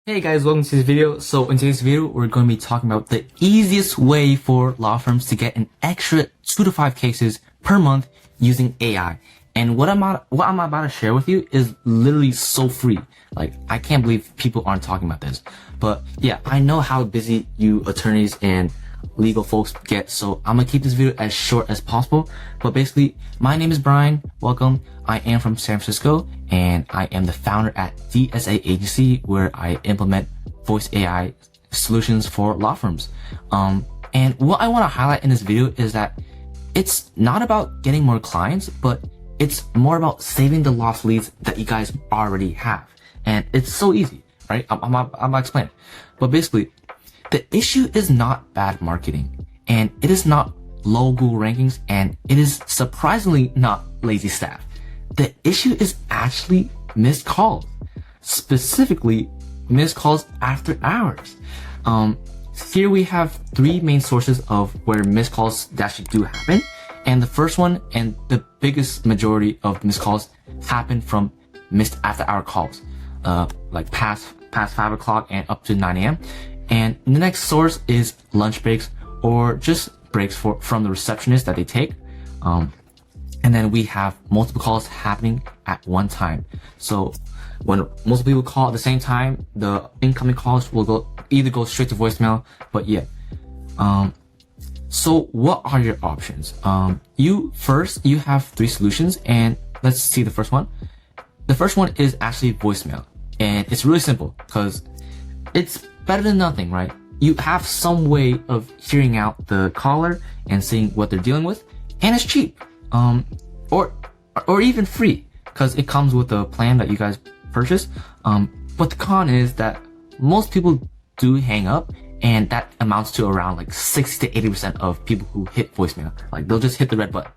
Hey guys, welcome to this video. So in today's video, we're going to be talking about the easiest way for law firms to get an extra 2 to 5 cases per month using AI. And what I'm about to share with you is literally so free. Like, I can't believe people aren't talking about this. But yeah, I know how busy you attorneys and legal folks get, so I'm gonna keep this video as short as possible. But basically, my name is Brian. Welcome. I am from San Francisco, and I am the founder at DSA Agency, where I implement voice AI solutions for law firms. And what I want to highlight in this video is that it's not about getting more clients, but it's more about saving the lost leads that you guys already have. And it's so easy, right? I'm gonna explain it. But basically, the issue is not bad marketing, and it is not low Google rankings, and it is surprisingly not lazy staff. The issue is actually missed calls, specifically missed calls after hours. Here we have 3 main sources of where missed calls actually do happen. And the first one, and the biggest majority of missed calls, happen from missed after hour calls, like past 5 o'clock and up to 9 a.m. And the next source is lunch breaks, or just breaks from the receptionist that they take. And then we have multiple calls happening at one time. So when multiple people call at the same time, the incoming calls will either go straight to voicemail. But yeah. So what are your options? You have 3 solutions, and let's see the first one. The first one is actually voicemail, and it's really simple because it's better than nothing, right? You have some way of hearing out the caller and seeing what they're dealing with, and it's cheap. Or even free, because it comes with a plan that you guys purchase. But the con is that most people do hang up, and that amounts to around like 60 to 80% of people who hit voicemail. Like, they'll just hit the red button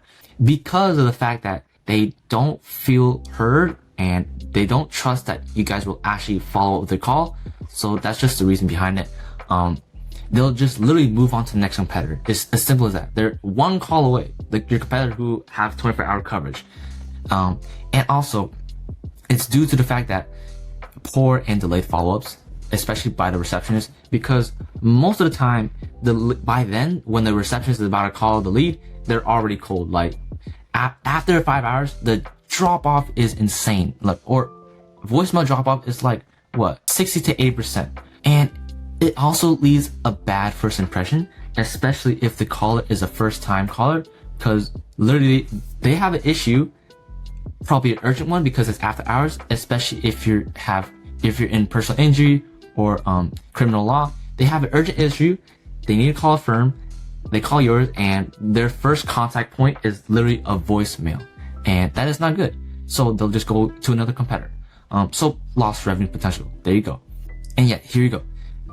because of the fact that they don't feel heard and they don't trust that you guys will actually follow up their call. So that's just the reason behind it. They'll just literally move on to the next competitor. It's as simple as that. They're one call away, like your competitor who have 24-hour coverage. And also, it's due to the fact that poor and delayed follow-ups, especially by the receptionist, because most of the time, by then, when the receptionist is about to call the lead, they're already cold. Like, after 5 hours, the drop-off is insane. Like, or voicemail drop-off is like, what, 60 to 80%. And it also leaves a bad first impression, especially if the caller is a first-time caller, because literally they have an issue, probably an urgent one because it's after hours, especially if you're in personal injury or criminal law. They have an urgent issue, they need to call a firm, they call yours, and their first contact point is literally a voicemail, and that is not good. So they'll just go to another competitor. So lost revenue potential. There you go. And yeah, here you go.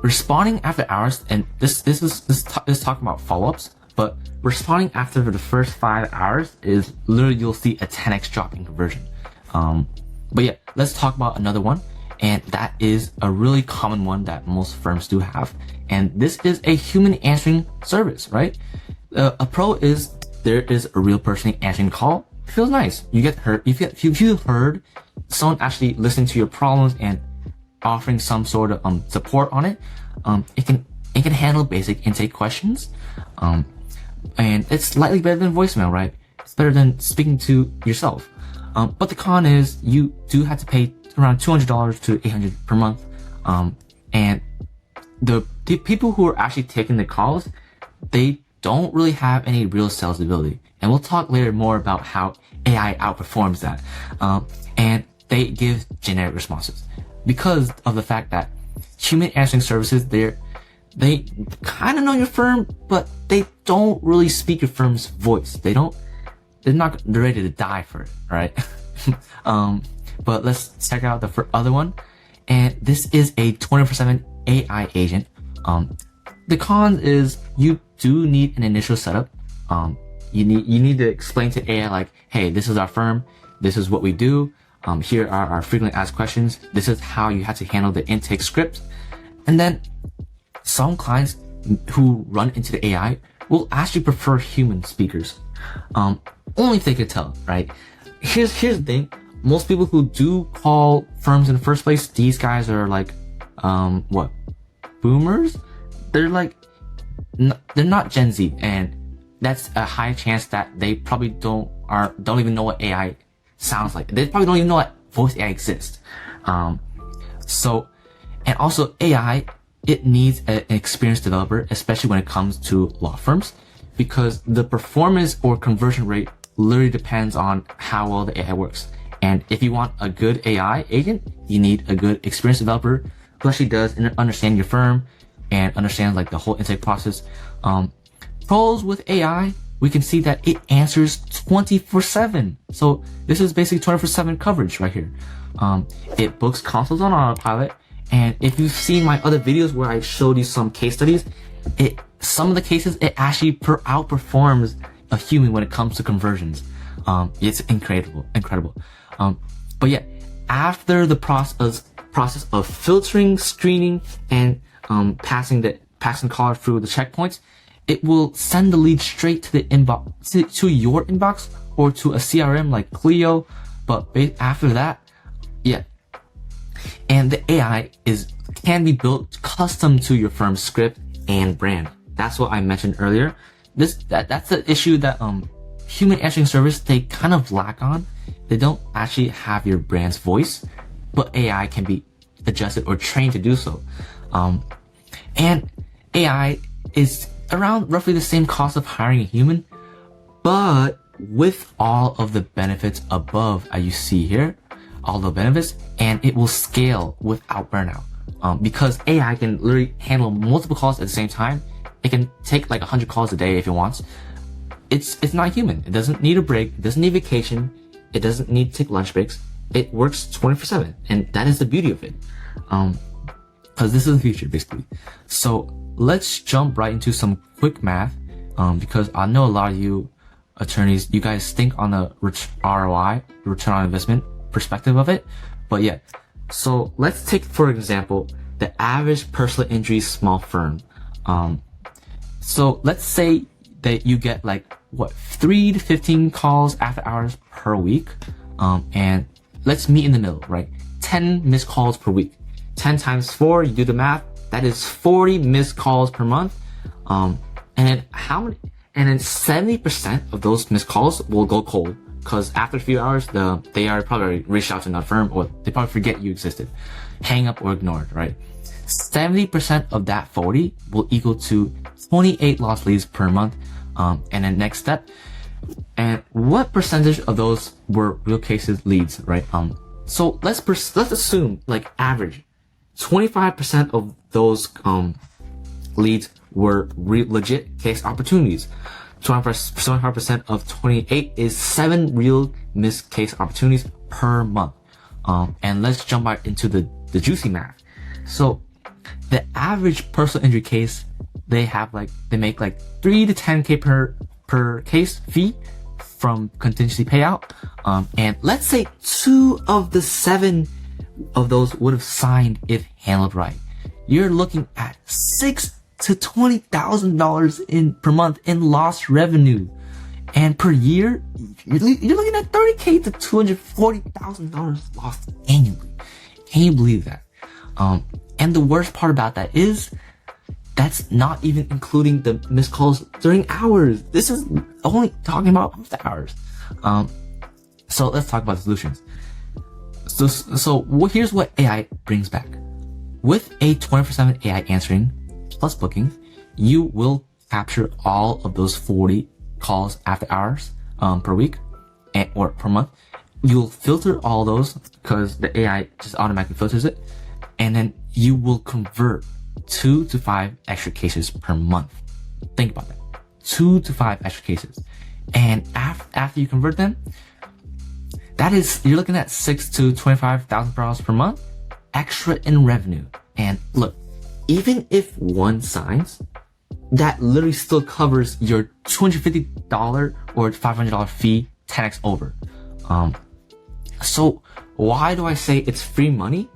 Responding after hours, and this is talking about follow-ups, but responding after the first 5 hours is literally, you'll see a 10x drop in conversion. But yeah, let's talk about another one, and that is a really common one that most firms do have, and this is a human answering service, right? A pro is there is a real person answering the call. It feels nice. You get heard. You feel heard. Someone actually listening to your problems and offering some sort of support on it. It can handle basic intake questions, and it's slightly better than voicemail, right? It's better than speaking to yourself. But the con is you do have to pay around $200 to $800 per month, and the people who are actually taking the calls, they don't really have any real sales ability. And we'll talk later more about how AI outperforms that. And they give generic responses because of the fact that human answering services, they kind of know your firm, but they don't really speak your firm's voice. They're not ready to die for it, right? But let's check out the other one. And this is a 24/7 AI agent. The con is you do need an initial setup. You need to explain to AI like, hey, this is our firm. This is what we do. Here are our frequently asked questions. This is how you have to handle the intake script. And then some clients who run into the AI will actually prefer human speakers. Only if they could tell, right? Here's the thing. Most people who do call firms in the first place, these guys are like what, boomers? They're like, they're not Gen Z, and that's a high chance that they probably don't even know what AI sounds like. They probably don't even know that voice AI exists. So, and also AI, it needs an experienced developer, especially when it comes to law firms, because the performance or conversion rate literally depends on how well the AI works. And if you want a good AI agent, you need a good experienced developer who actually does understand your firm and understands like the whole intake process. Pros with AI, we can see that it answers 24/7. So this is basically 24/7 coverage right here. It books consults on autopilot. And if you've seen my other videos where I showed you some case studies, some of the cases, it actually outperforms a human when it comes to conversions. It's incredible. But yeah, after the process of filtering, screening, and passing caller through the checkpoints, it will send the lead straight to the inbox, to your inbox, or to a CRM like Clio. But after that, yeah. And the AI can be built custom to your firm's script and brand. That's what I mentioned earlier. That's the issue that human answering service, they kind of lack on. They don't actually have your brand's voice, but AI can be adjusted or trained to do so. And AI is around roughly the same cost of hiring a human, but with all of the benefits above, as you see here, all the benefits, and it will scale without burnout. Because AI can literally handle multiple calls at the same time. It can take like 100 calls a day if it wants. It's not human. It doesn't need a break. It doesn't need vacation. It doesn't need to take lunch breaks. It works 24/7, and that is the beauty of it. Because this is the future, basically. So let's jump right into some quick math. Because I know a lot of you attorneys, you guys think on the ROI, return on investment perspective of it. But yeah, so let's take, for example, the average personal injury small firm. So let's say that you get like 3 to 15 calls after hours per week. And let's meet in the middle, right? 10 missed calls per week. 10 times 4, you do the math, that is 40 missed calls per month. And then and then 70% of those missed calls will go cold. Because after a few hours, they are probably reached out to another firm, or they probably forget you existed. Hang up or ignored, right? 70% of that 40 will equal to 28 lost leads per month. And then next step, and what percentage of those were real cases leads, right? So let's assume like average 25% of those leads were legit case opportunities. 25% of 28 is 7 real missed case opportunities per month. And let's jump right into the juicy math. So the average personal injury case, they make like 3 to 10K per case fee from contingency payout. And let's say 2 of the 7 of those would have signed if handled right. You're looking at $6,000 to $20,000 per month in lost revenue, and per year you're looking at $30K to $240,000 lost annually. Can you believe that? And the worst part about that is that's not even including the missed calls during hours. This is only talking about after hours. So let's talk about the solutions. So here's what AI brings back. With a 24/7 AI answering plus booking, you will capture all of those 40 calls after hours per week or per month. You'll filter all those because the AI just automatically filters it, and then you will convert 2 to 5 extra cases per month. Think about that. 2 to 5 extra cases. And after you convert them, you're looking at $6,000 to $25,000 per month extra in revenue. And look, even if one signs, that literally still covers your $250 or $500 fee 10x over. So why do I say it's free money?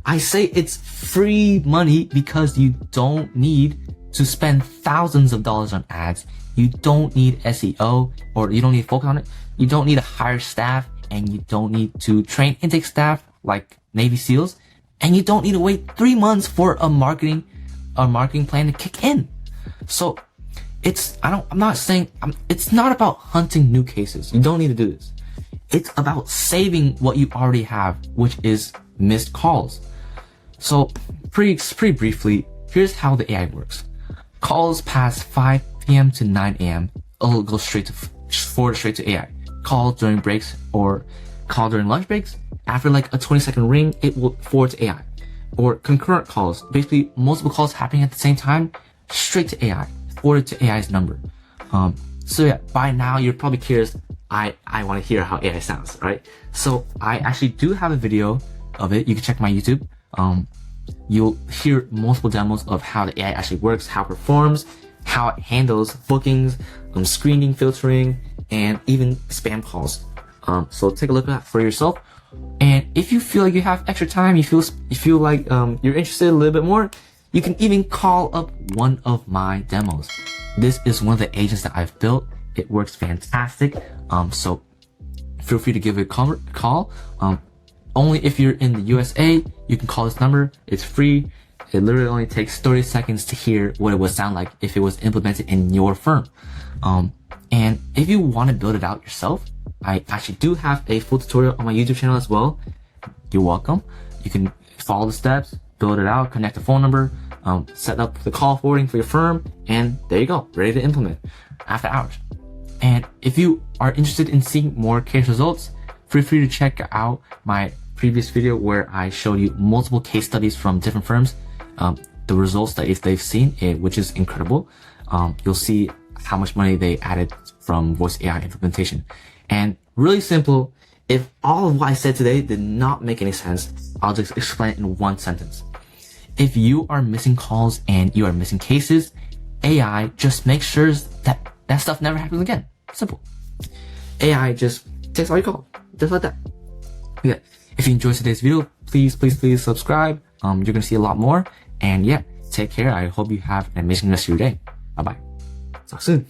I say it's free money because you don't need to spend thousands of dollars on ads. You don't need SEO, or you don't need to focus on it. You don't need to hire staff, and you don't need to train intake staff like Navy SEALs. and you don't need to wait 3 months for a marketing plan to kick in. So it's not about hunting new cases. You don't need to do this. It's about saving what you already have, which is missed calls. So pretty briefly, here's how the AI works. Calls past 5 p.m. to 9 a.m. it'll go forward straight to AI. Call during breaks or call during lunch breaks, after like a 20-second ring, it will forward to AI. Or concurrent calls, basically multiple calls happening at the same time, straight to AI, forwarded to AI's number. So yeah, by now you're probably curious, I want to hear how AI sounds, right? So I actually do have a video of it. You can check my YouTube. You'll hear multiple demos of how the AI actually works, how it performs, how it handles bookings, screening, filtering, and even spam calls. So take a look at that for yourself. And if you feel like you have extra time, you feel like you're interested a little bit more, you can even call up one of my demos. This is one of the agents that I've built. It works fantastic. So feel free to give it a call. Only if you're in the USA, you can call this number. It's free. It literally only takes 30 seconds to hear what it would sound like if it was implemented in your firm. And if you want to build it out yourself, I actually do have a full tutorial on my YouTube channel as well. You're welcome. You can follow the steps, build it out, connect the phone number, set up the call forwarding for your firm, and there you go, ready to implement after hours. And if you are interested in seeing more case results, feel free to check out my previous video where I showed you multiple case studies from different firms, the results that they've seen, which is incredible. You'll see how much money they added from voice AI implementation. And really simple, if all of what I said today did not make any sense, I'll just explain it in one sentence. If you are missing calls and you are missing cases, AI just makes sure that that stuff never happens again. Simple. AI just takes all your calls, just like that. Yeah. If you enjoyed today's video, please subscribe. You're gonna see a lot more. And yeah, take care. I hope you have an amazing rest of your day. Bye bye. Talk soon.